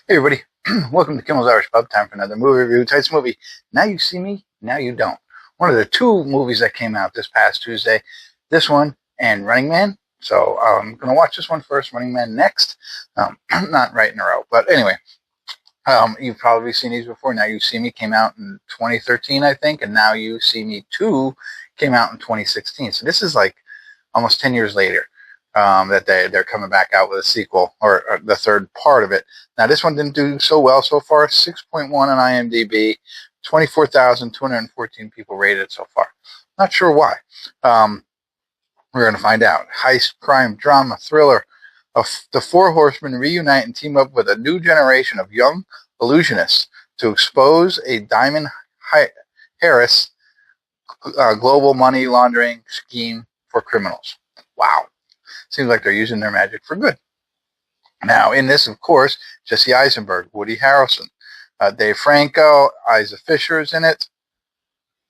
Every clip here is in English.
Hey everybody, welcome to Kimmel's Irish Pub. Time for another movie review. Tonight's movie, Now You See Me, Now You Don't. One of the two movies that came out this past Tuesday. This one and Running Man. So I'm going to watch this one first, Running Man next. Not right in a row, but anyway. You've probably seen these before. Now You See Me came out in 2013, I think, and Now You See Me 2 came out in 2016. So this is like almost 10 years later. That they're coming back out with a sequel, or the third part of it. Now, this one didn't do so well so far. 6.1 on IMDb, 24,214 people rated it so far. Not sure why. We're going to find out. Heist, crime, drama, thriller. The four horsemen reunite and team up with a new generation of young illusionists to expose a Diamond Harris global money laundering scheme for criminals. Wow. Seems like they're using their magic for good. Now, in this, of course, Jesse Eisenberg, Woody Harrelson, Dave Franco, Isla Fisher is in it.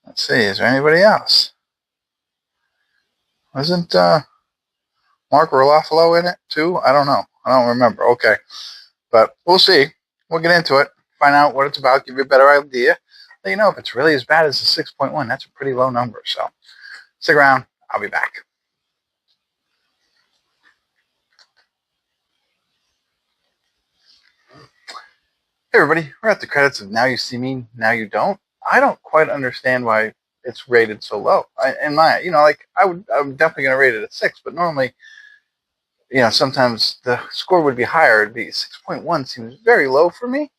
Let's see, is there anybody else? Wasn't Mark Ruffalo in it too? I don't know. I don't remember. Okay. But we'll see. We'll get into it, find out what it's about, give you a better idea. Let you know if it's really as bad as the 6.1. That's a pretty low number. So stick around. I'll be back. Hey everybody, we're at the credits of Now You See Me, Now You Don't. I don't quite understand why it's rated so low. I'm definitely going to rate it at 6, but normally, sometimes the score would be higher. It'd be 6.1 seems very low for me,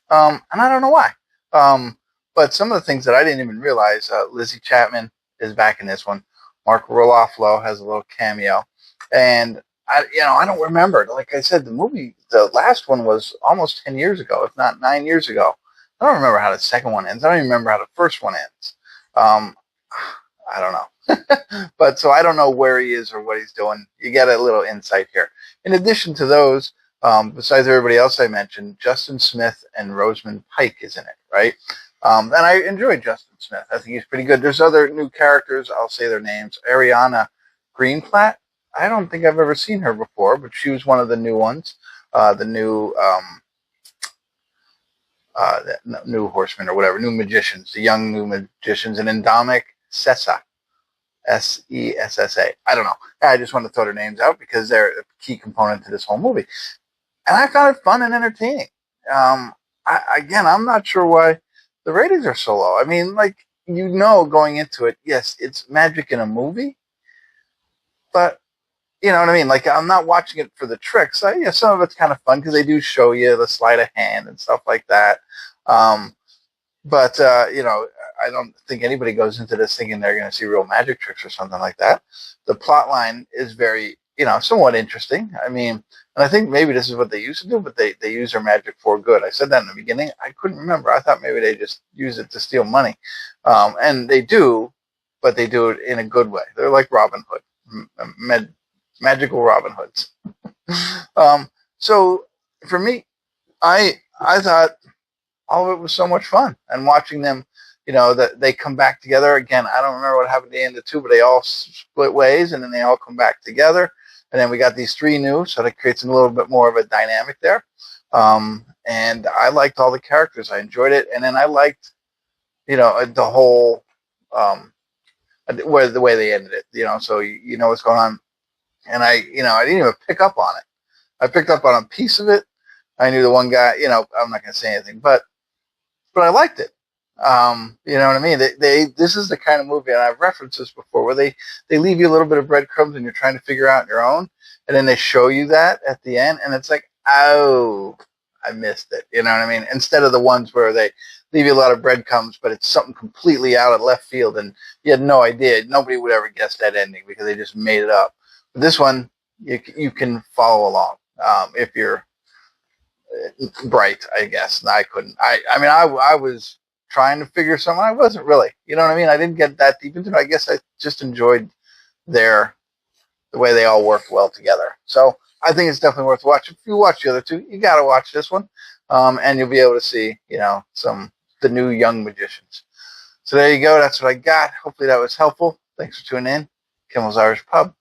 and I don't know why. But some of the things that I didn't even realize, Lizzy Caplan is back in this one. Mark Ruffalo has a little cameo, and I don't remember. Like I said, the last one was almost 10 years ago, if not 9 years ago. I don't remember how the second one ends. I don't even remember how the first one ends. I don't know. But so I don't know where he is or what he's doing. You get a little insight here. In addition to those, besides everybody else I mentioned, Justin Smith and Rosamund Pike is in it, right? And I enjoyed Justin Smith. I think he's pretty good. There's other new characters. I'll say their names. Ariana Greenblatt. I don't think I've ever seen her before, but she was one of the new ones. The new horsemen or whatever, new magicians, the young new magicians, and then Dominic Sessa, Sessa. I don't know. I just wanted to throw their names out because they're a key component to this whole movie, and I found it fun and entertaining. I'm not sure why the ratings are so low. I mean, going into it, yes, it's magic in a movie, but you know what I mean? Like, I'm not watching it for the tricks. Some of it's kind of fun because they do show you the sleight of hand and stuff like that. But I don't think anybody goes into this thinking they're going to see real magic tricks or something like that. The plot line is very, somewhat interesting. I mean, and I think maybe this is what they used to do, but they use their magic for good. I said that in the beginning. I couldn't remember. I thought maybe they just use it to steal money. And they do, but they do it in a good way. They're like Robin Hood. Magical Robin Hoods. So for me, I thought all of it was so much fun, and watching them, that they come back together again. I don't remember what happened at the end of 2, but they all split ways, and then they all come back together, and then we got these 3 new, so that creates a little bit more of a dynamic there. And I liked all the characters. I enjoyed it, and then I liked, the whole the way they ended it. So you know what's going on. And I didn't even pick up on it. I picked up on a piece of it. I knew the one guy, I'm not going to say anything, but I liked it. You know what I mean? This is the kind of movie, and I've referenced this before, where they leave you a little bit of breadcrumbs and you're trying to figure out your own. And then they show you that at the end. And it's like, oh, I missed it. You know what I mean? Instead of the ones where they leave you a lot of breadcrumbs, but it's something completely out of left field. And you had no idea. Nobody would ever guess that ending because they just made it up. This one, you can follow along if you're bright, I guess. I couldn't. I was trying to figure something. I wasn't really. You know what I mean? I didn't get that deep into it. I guess I just enjoyed the way they all worked well together. So I think it's definitely worth watching. If you watch the other 2, you got to watch this one, and you'll be able to see, the new young magicians. So there you go. That's what I got. Hopefully that was helpful. Thanks for tuning in. Kimmel's Irish Pub.